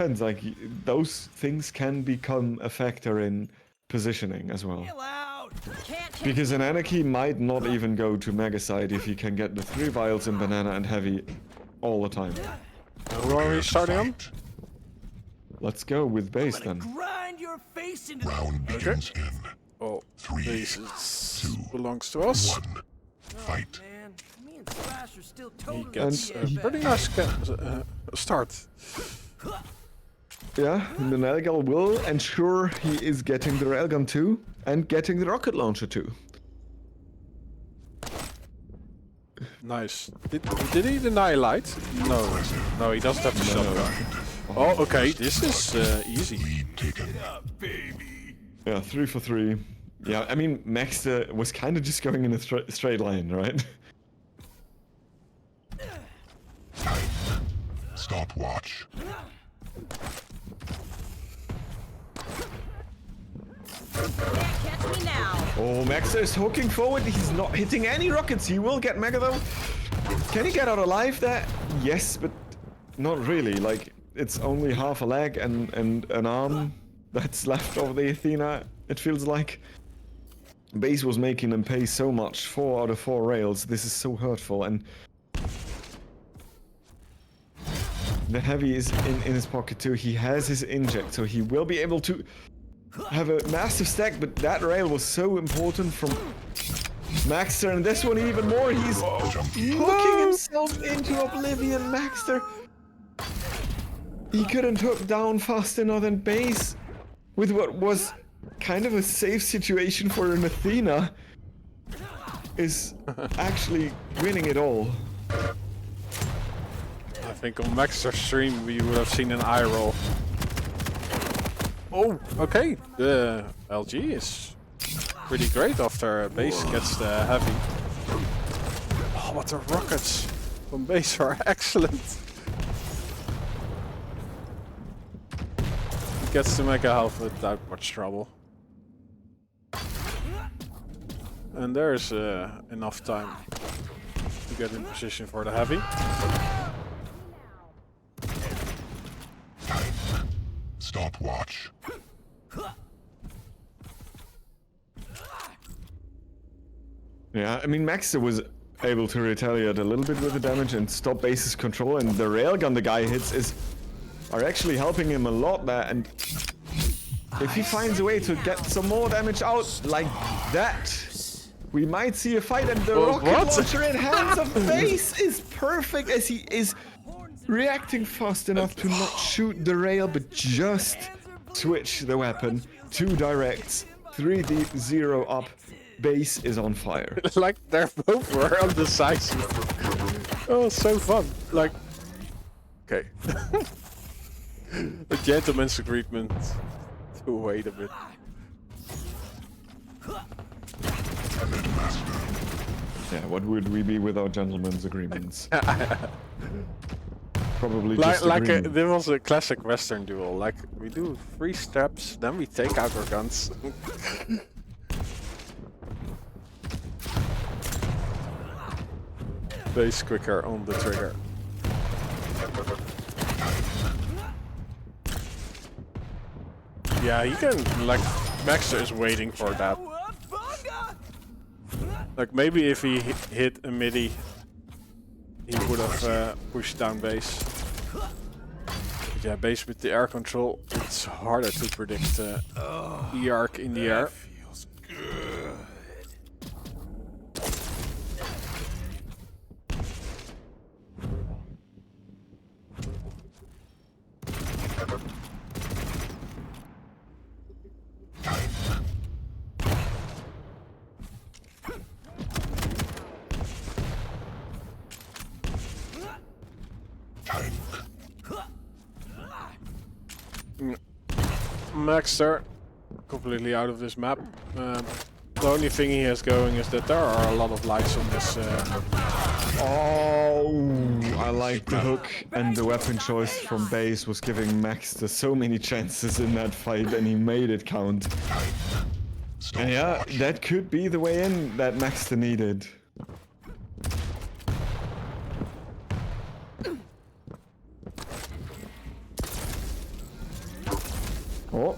depends. Like those things can become a factor in positioning as well. Because an Anarchy might not even go to Mega Side if he can get the 3 vials in Banana and Heavy all the time. Who are we starting on? Let's go with base then. Grind your face into Round begins in Oh, 3, this 2, belongs to us. 1. Fight. man. Me and Slash are still He totally gets a BFFs. pretty nice start. Yeah, the Railgun will ensure he is getting the Railgun too, and getting the rocket launcher too. Nice. Did he deny light? No. No, he doesn't have the shotgun. Oh, okay. This is easy. Lead taken. Yeah, 3 for 3. Yeah, I mean, maxter was kind of just going in a straight line, right? Stopwatch. Catch me now. Oh, maxter is hooking forward. He's not hitting any rockets. He will get Mega though. Can he get out alive there? Yes, but not really. Like, it's only half a leg and an arm that's left of the Athena, it feels like. Base was making them pay so much. 4 out of 4 rails. This is so hurtful. And the Heavy is in his pocket too. He has his inject, so he will be able to have a massive stack. But that rail was so important from Maxter, and this one even more. He's hooking himself into oblivion. Maxter, he couldn't hook down fast enough than Base with what was kind of a safe situation for an Athena is actually winning it all. I think on Maxter's stream we would have seen an eye roll. Oh, okay. The LG is pretty great after Base gets the Heavy. Oh, but the rockets from Base are excellent. He gets to Mega Health without much trouble. And there's enough time to get in position for the Heavy. Stopwatch. Yeah, I mean, Maxter was able to retaliate a little bit with the damage and stop Base's control, and the railgun the guy hits are actually helping him a lot there. And if he finds a way to get some more damage out like that, we might see a fight. And the rocket launcher in hands of Base is perfect, as he is reacting fast enough to not shoot the rail, but just switch the weapon. 2 directs, 3 deep, 0 up. Base is on fire. Like they're both were undecisive. Oh, so fun. Like, okay. A gentleman's agreement to wait a bit. Yeah, what would we be without gentlemen's agreements? Probably just there was a classic Western duel. Like, we do 3 steps, then we take out our guns. Base quicker on the trigger. Yeah, you can, like, Maxter is waiting for that. Like, maybe if he hit a midi, he would have pushed down Base. But yeah, Base with the air control, it's harder to predict E-arc in the air. Feels good. Maxter, completely out of this map. The only thing he has going is that there are a lot of lights on this. Oh, I like the hook, and the weapon choice from Base was giving Maxter so many chances in that fight, and he made it count. And yeah, that could be the way in that Maxter needed. Oh.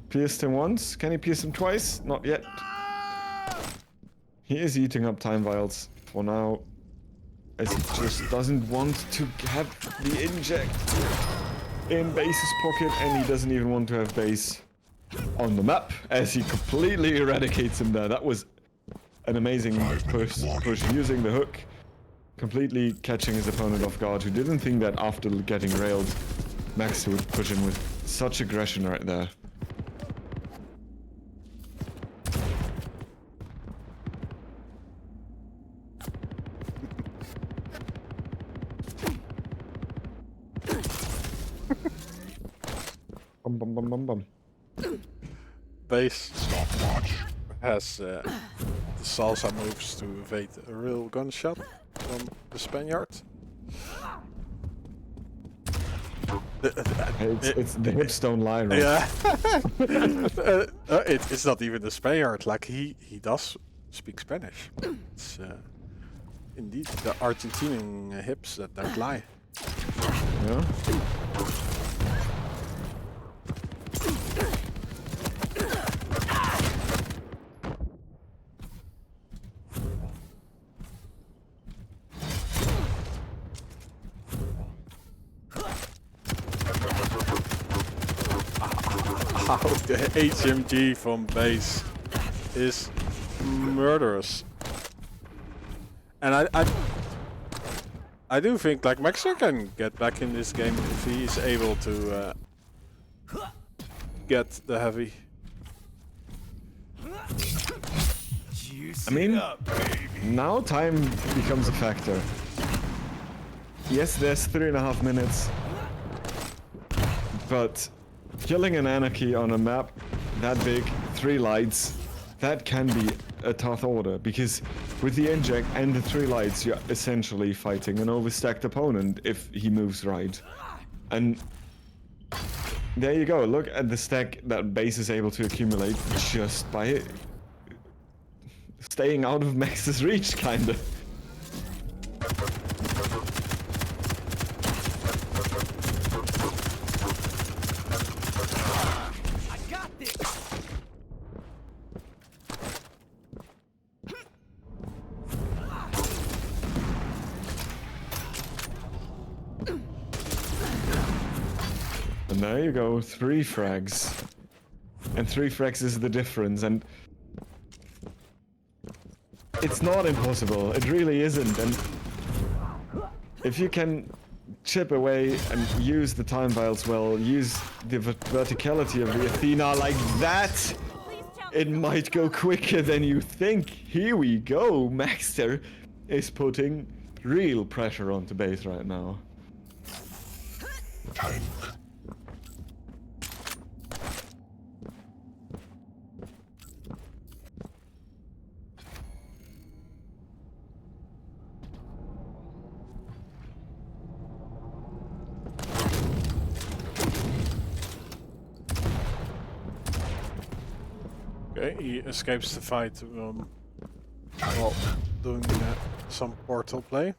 Pierced him once. Can he pierce him twice? Not yet. He is eating up time vials for now. As he just doesn't want to have the inject in Base's pocket, and he doesn't even want to have Base on the map as he completely eradicates him there. That was an amazing push using the hook, completely catching his opponent off guard, who didn't think that after getting railed, Maxter would push him with such aggression right there. Bum bum bum bum bum. Base Stopwatch. has the salsa moves to evade a real gunshot from the Spaniard. It's the hips don't lie, right? Yeah. It's not even the Spaniard. Like he does speak Spanish. It's indeed the Argentinian hips that don't lie. Yeah. How the HMG from Base is murderous. And I do think like Maxter can get back in this game if he is able to get the heavy. I mean, now time becomes a factor. Yes, there's 3.5 minutes, but killing an Anarchy on a map that big, 3 lights, that can be a tough order, because with the inject and the 3 lights, you're essentially fighting an overstacked opponent if he moves right. And there you go, look at the stack that Base is able to accumulate just by staying out of Max's reach, kinda. And there you go, 3 frags. And 3 frags is the difference, and it's not impossible, it really isn't, and if you can chip away and use the time vials well, use the verticality of the Athena like that, it might go quicker than you think. Here we go, Maxter is putting real pressure onto Base right now. Tank. Okay, he escapes the fight while doing some portal play.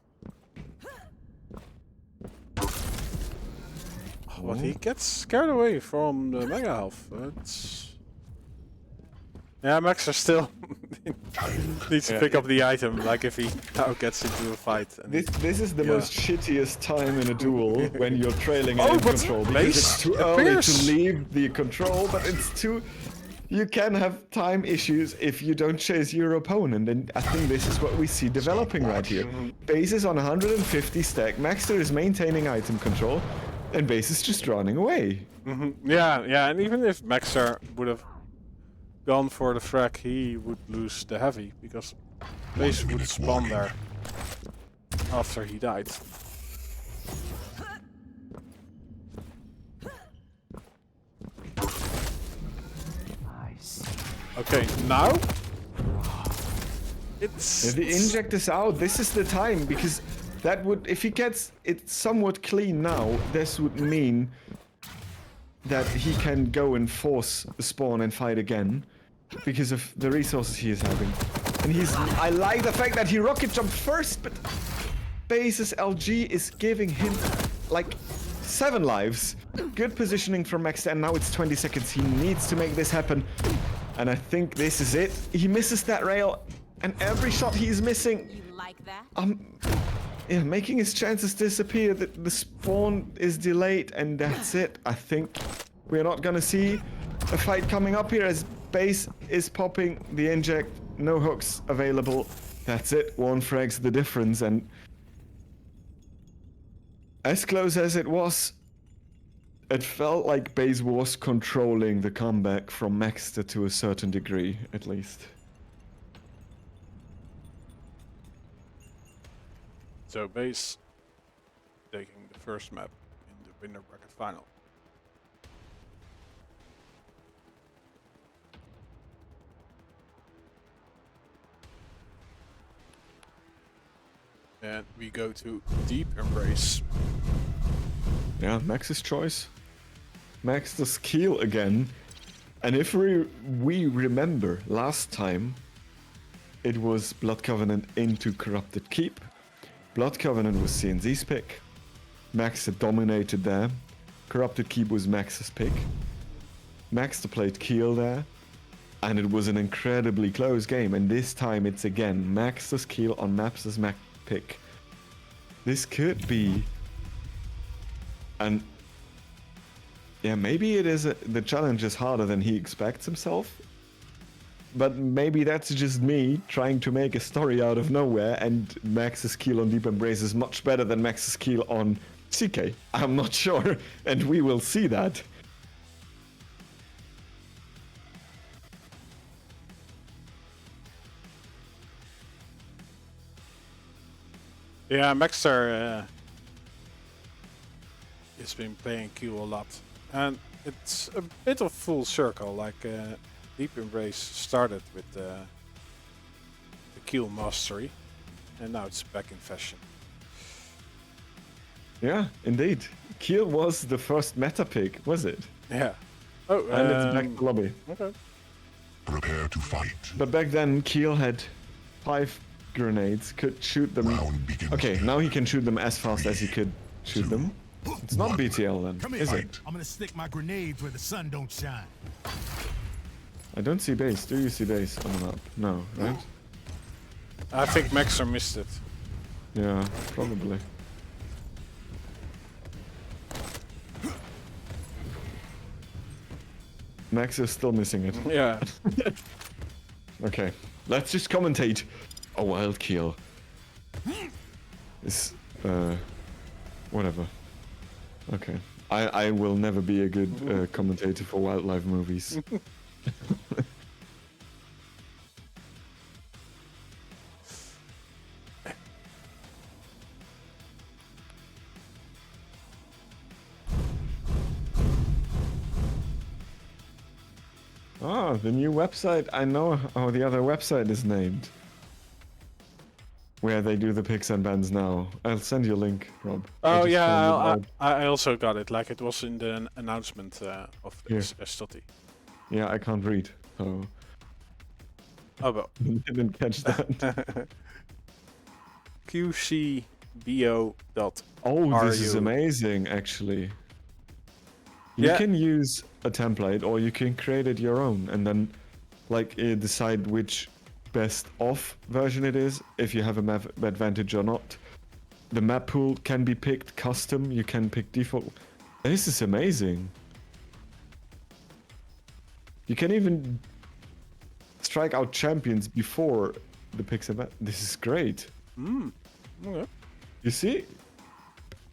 But he gets scared away from the Mega Health. It's... Yeah, Maxter still needs to pick up the item, like if he now gets into a fight. And This is the most shittiest time in a duel when you're trailing Oh, aim but control, because Base it's too early appears. to leave the control, but it's too... You can have time issues if you don't chase your opponent, and I think this is what we see developing right here. Base is on 150 stack, Maxter is maintaining item control, and Base is just running away. Yeah, and even if Maxter would have gone for the frag, he would lose the heavy, because Base would spawn there after he died. Okay, now it's If the inject is out, this is the time, because that would, if he gets it somewhat clean now, this would mean that he can go and force the spawn and fight again, because of the resources he is having. And I like the fact that he rocket jumped first, but Base's LG is giving him like 7 lives. Good positioning from maxter, and now it's 20 seconds. He needs to make this happen. And I think this is it. He misses that rail, and every shot he's missing, You like that? yeah, making his chances disappear. The spawn is delayed, and that's it. I think we're not gonna see a fight coming up here as base is popping the inject. No hooks available. That's it. 1 frag's the difference, and as close as it was, it felt like base was controlling the comeback from maxter to a certain degree, at least. So base taking the first map in the winner bracket final. And we go to Deep Embrace. Yeah, Max's choice. Max's keel again. And if we remember last time, it was Blood Covenant into Corrupted Keep. Blood Covenant was CNZ's pick. Max had dominated there. Corrupted Keep was Max's pick. Maxter played keel there. And it was an incredibly close game. And this time it's again Max's keel on Max's Max pick. This could be, and yeah, maybe it is the challenge is harder than he expects himself, but maybe that's just me trying to make a story out of nowhere, and Max's keel on Deep Embrace is much better than Max's keel on CK. I'm not sure, and we will see that. Yeah, maxter has been playing Q a lot, and it's a bit of full circle. Like Deep Embrace started with the Q mastery, and now it's back in fashion. Yeah, indeed. Keel was the first meta pick, was it? Yeah. Oh, And it's back to lobby. Okay. Prepare to fight. But back then, Keel had 5 grenades, could shoot them. Round begins. Okay, now he can shoot them as fast as he could shoot them. It's not BTL then, Come here. is it? I'm gonna stick my grenades where the sun don't shine. I don't see base. Do you see base on the map? No, right? I think maxter missed it. Yeah, probably. Max is still missing it. Yeah. Okay, let's just commentate. A wild kill. Is whatever. Okay, I will never be a good commentator for wildlife movies. Ah, the new website. I know how the other website is named. Where they do the picks and bans now. I'll send you a link, Rob. I Oh just yeah, found it out. I also got it. Like it was in the announcement of Here. Estoty. Yeah, I can't read, so Oh well. didn't catch that. QCBO.RU. Oh, this is amazing, actually. You Yeah. can use a template, or you can create it your own, and then, like, decide which best off version it is, if you have a map advantage or not. The map pool can be picked custom. You can pick default. This is amazing. You can even strike out champions before the picks event. This is great. Okay. You see?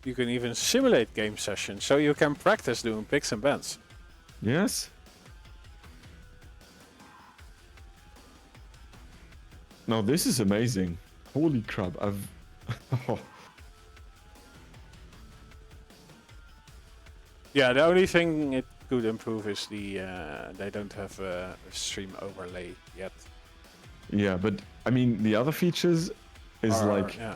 You can even simulate game sessions, so you can practice doing picks and bans. Yes. No, this is amazing. Holy crap! I've. Yeah, the only thing it could improve is the they don't have a stream overlay yet. Yeah, but I mean, the other features is Or- like yeah.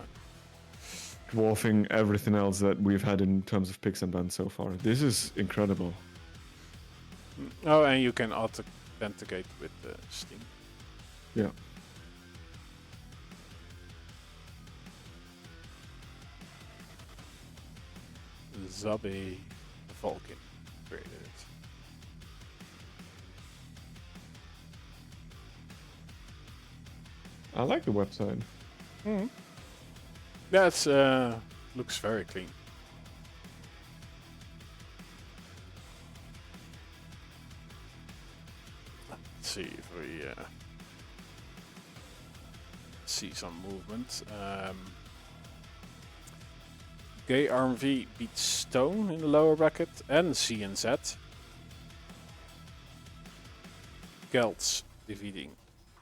dwarfing everything else that we've had in terms of picks and bans so far. This is incredible. Oh, and you can authenticate with Steam. Yeah. Zabi Vulcan created it. I like the website. Yeah, it's looks very clean. Let's see if we see some movement. Gay RMV beats Stone in the lower bracket and CNZ. Geltz defeating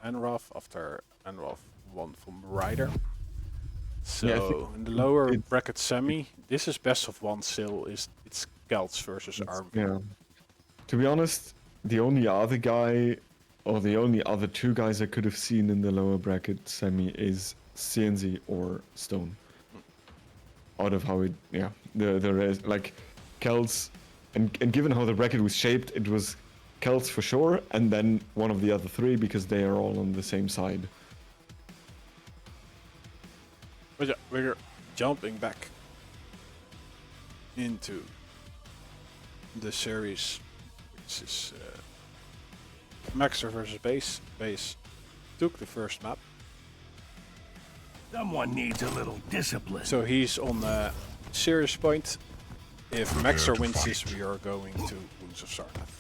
Enroth after Enroth won from Ryder. So Yeah, I think in the lower it's- bracket semi, this is best of one still. It's Geltz versus RMV. Yeah. To be honest, the only other guy, or the only other two guys I could have seen in the lower bracket semi is CNZ or Stone. Out of how it, yeah, the rest, like Kells, and given how the bracket was shaped, it was Kells for sure, and then one of the other three because they are all on the same side. But yeah, we're jumping back into the series, which is Maxter versus Base. Base took the first map, Someone needs a little discipline. so he's on the serious point. If Maxter to wins fight. this, we are going to Wounds of Sarnath.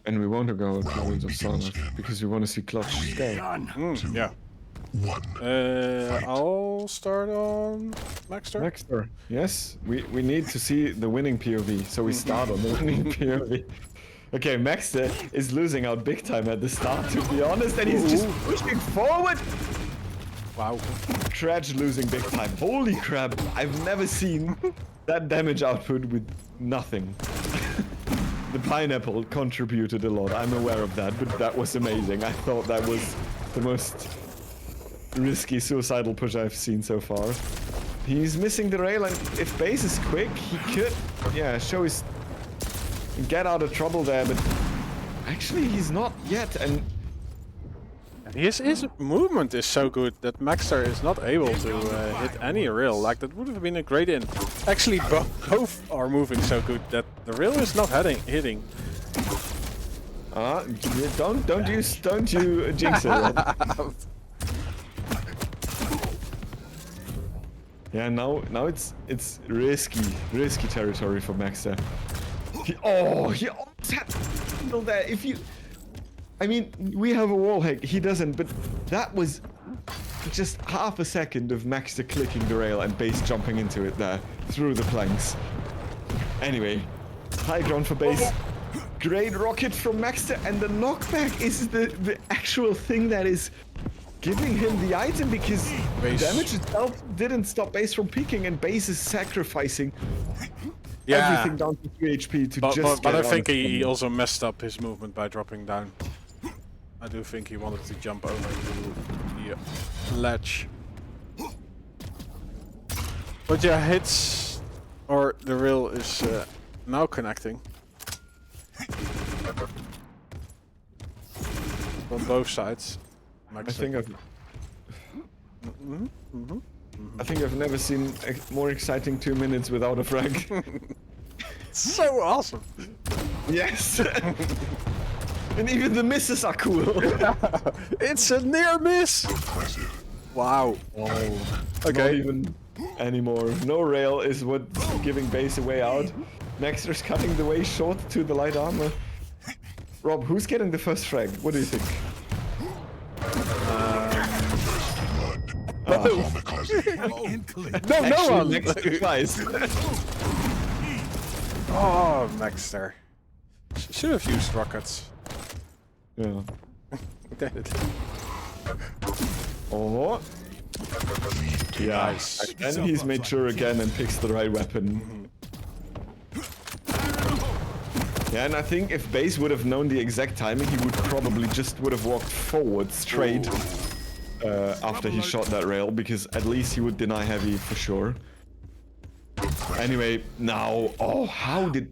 And we want to go to Round Winds of begins Sarnath in because we want to see Clutch stay. Done. Yeah. 1. I'll start on Maxter. Maxter, yes, we need to see the winning POV, so we start on the winning POV. Okay, Maxter is losing out big time at the start, to be honest, and he's just pushing forward. Wow. Dredge losing big time. Holy crap, I've never seen that damage output with nothing. The pineapple contributed a lot, I'm aware of that, but that was amazing. I thought that was the most risky suicidal push I've seen so far. He's missing the rail, and if Base is quick, he could, yeah, show his... get out of trouble there, but actually he's not yet, and His movement is so good that Maxter is not able to hit any rail. Like, that would have been a great in. Actually, both are moving so good that the rail is not hitting. don't you jinx it. Rob. Yeah, now it's risky territory for Maxter. He almost had to there. If you, I mean, we have a wall hack. He doesn't, but that was just half a second of Maxter clicking the rail and Base jumping into it there through the planks. Anyway, high ground for Base. Great rocket from Maxter, and the knockback is the actual thing that is giving him the item, because Base. damage itself didn't stop Base from peeking, and Base is sacrificing everything down to 3 HP to But just I get think on he the- also messed up his movement by dropping down. I do think he wanted to jump over to the ledge. But yeah, hits, or the rail is now connecting. On both sides. I think I've never seen a more exciting 2 minutes without a frag. So awesome. Yes. And even the misses are cool. It's a near miss. Impressive. Wow. Not Okay. even anymore. No rail is what's giving Base a way out. Maxter's cutting the way short to the light armor. Rob, who's getting the first frag? What do you think? Kamikaze. And clear. No, no Actually, one. Maxter twice. Oh, Maxter. Should have used rockets. Yeah. Damn it. Oh. Yeah. Nice. And then he's made sure again and picks the right weapon. Yeah, and I think if Base would have known the exact timing, he would probably just would have walked forward straight after he shot that rail, because at least he would deny heavy for sure. Anyway, now, oh, how did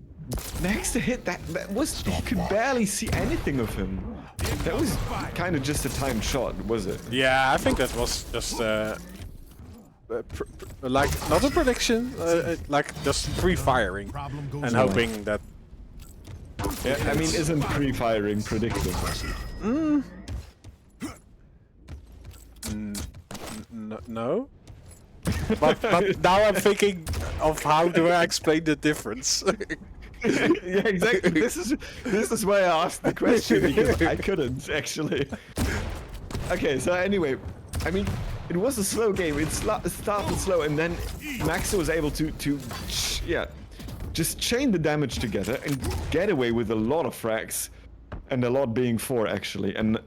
Maxter hit that? That was, you could barely see anything of him. That was kind of just a timed shot, was it? Yeah, I think that was just like not a prediction, like just pre-firing and hoping that. Yeah, I mean, isn't pre-firing predictive? No. but now I'm thinking of how do I explain the difference. Yeah, exactly. This is why I asked the question, because I couldn't actually. Okay, so anyway, I mean, it was a slow game. It started slow, and then maxter was able to just chain the damage together and get away with a lot of frags, and a lot being 4 actually. And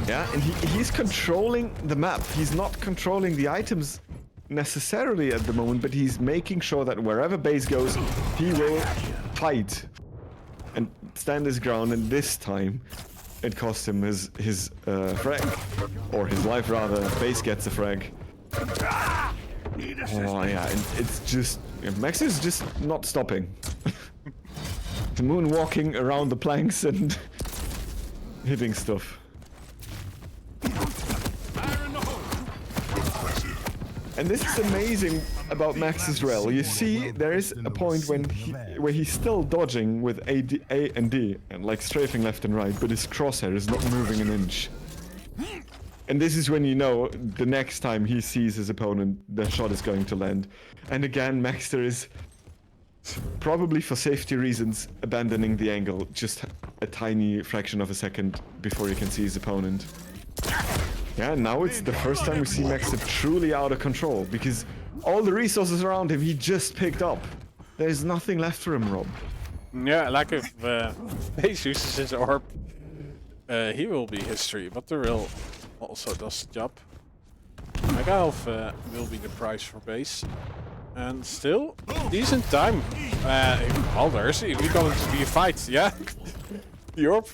yeah, and he's controlling the map. He's not controlling the items necessarily at the moment, but he's making sure that wherever base goes, he will fight and stand his ground. And this time, it cost him his frag, or his life rather. Base gets a frag. Oh yeah, and it's just Max is just not stopping. The moonwalking around the planks and hitting stuff. And this is amazing about Max's rail. You see, there is a point where he's still dodging with A and D, and like strafing left and right, but his crosshair is not moving an inch. And this is when you know the next time he sees his opponent, the shot is going to land. And again, maxter is probably for safety reasons abandoning the angle just a tiny fraction of a second before he can see his opponent. Yeah, now it's the first time we see maxter truly out of control, because all the resources around him he just picked up. There's nothing left for him, Rob. Yeah, like if Base uses his orb, he will be history, but the real also does the job. Mega Health will be the price for Base. And still, decent time. Well, there's going to be a fight, yeah? The orb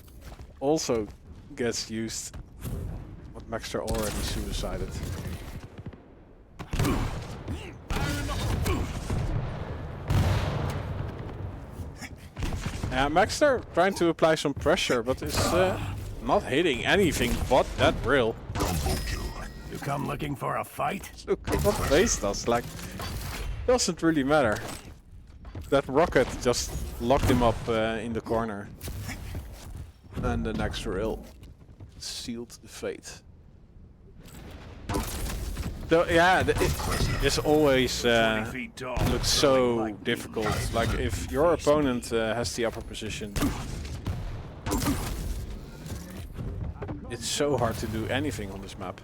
also gets used. But maxter already suicided. Maxter trying to apply some pressure, but is not hitting anything but that rail. You come looking for a fight? Look what Base does, like, doesn't really matter. That rocket just locked him up in the corner. And the next rail sealed the fate. So yeah, this always looks so difficult. Like if your opponent has the upper position, it's so hard to do anything on this map.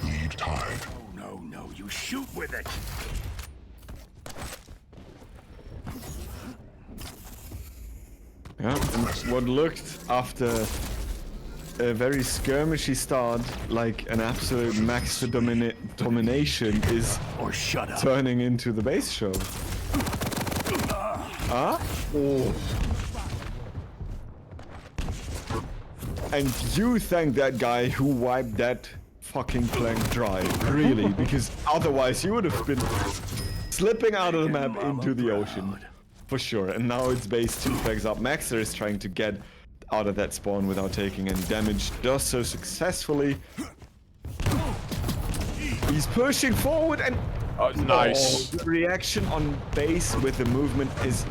Lead tied. Oh, no, you shoot with it. Yeah, and what looked after a very skirmishy start like an absolute maxter domination is turning into the base show. Ah? Oh. And you thank that guy who wiped that fucking plank dry, really, because otherwise you would have been slipping out of the map into the ocean. For sure, and now it's base 2 flags up. Maxter is trying to get out of that spawn without taking any damage. Does so successfully. He's pushing forward and... Oh, nice. The reaction on base with the movement is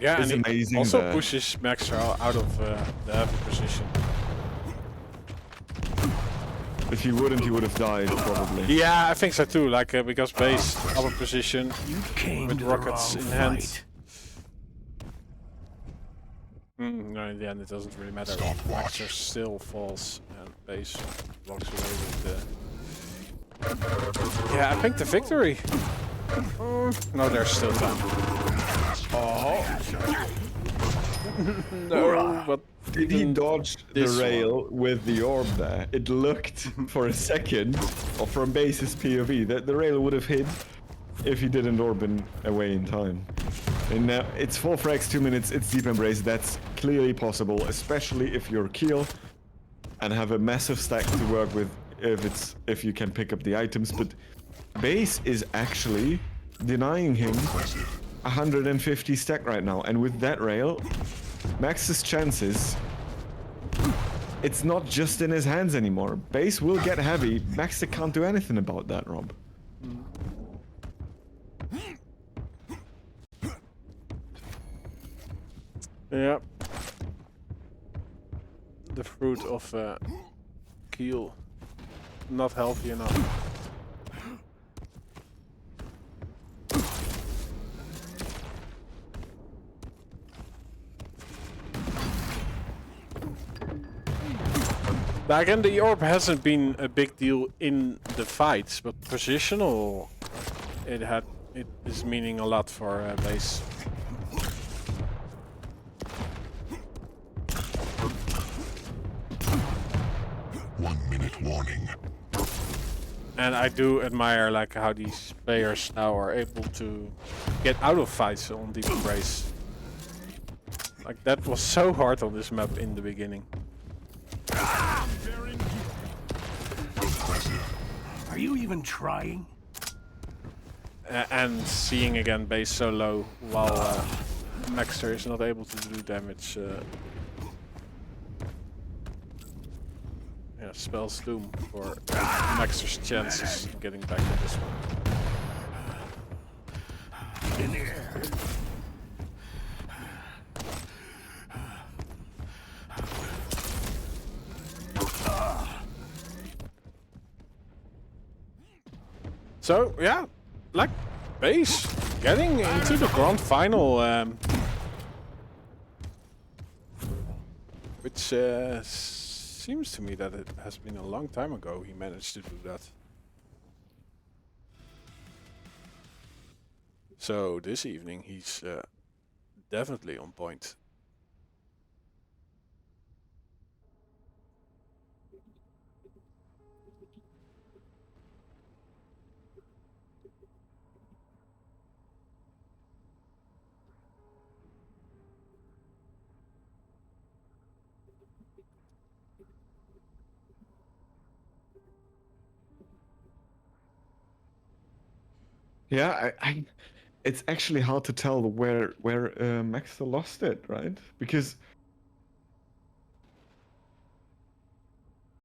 amazing. Also there. pushes maxter out of the heavy position. If he wouldn't, he would have died, probably. Yeah, I think so too, like because base upper position with rockets in hand. No, in the end it doesn't really matter. Maxter still falls and base walks away with the... Yeah, I think the victory. No, there's still time. Oh. No, but... Did he dodge the rail with the orb there? It looked for a second, or from base's POV, that the rail would have hit if he didn't orb away in time. And now it's 4 frags, 2 minutes, it's deep embrace. That's clearly possible, especially if you're Keel and have a massive stack to work with if you can pick up the items. But base is actually denying him 150 stack right now, and with that rail, Max's chances it's not just in his hands anymore. Base will get heavy. Maxter can't do anything about that, Rob. Yeah. The fruit of Keel. Not healthy enough. Like, and the orb hasn't been a big deal in the fights, but positional, it is meaning a lot for base. One-minute warning. And I do admire like how these players now are able to get out of fights on Deep Embrace. Like, that was so hard on this map in the beginning. Are you even trying? And seeing again base so low while Maxter is not able to do damage. Yeah, spells doom for Maxter's chances of getting back in this one. In here. So yeah, like base getting into the grand final, which seems to me that it has been a long time ago he managed to do that. So this evening he's definitely on point. Yeah, it's actually hard to tell where Maxter lost it, right? Because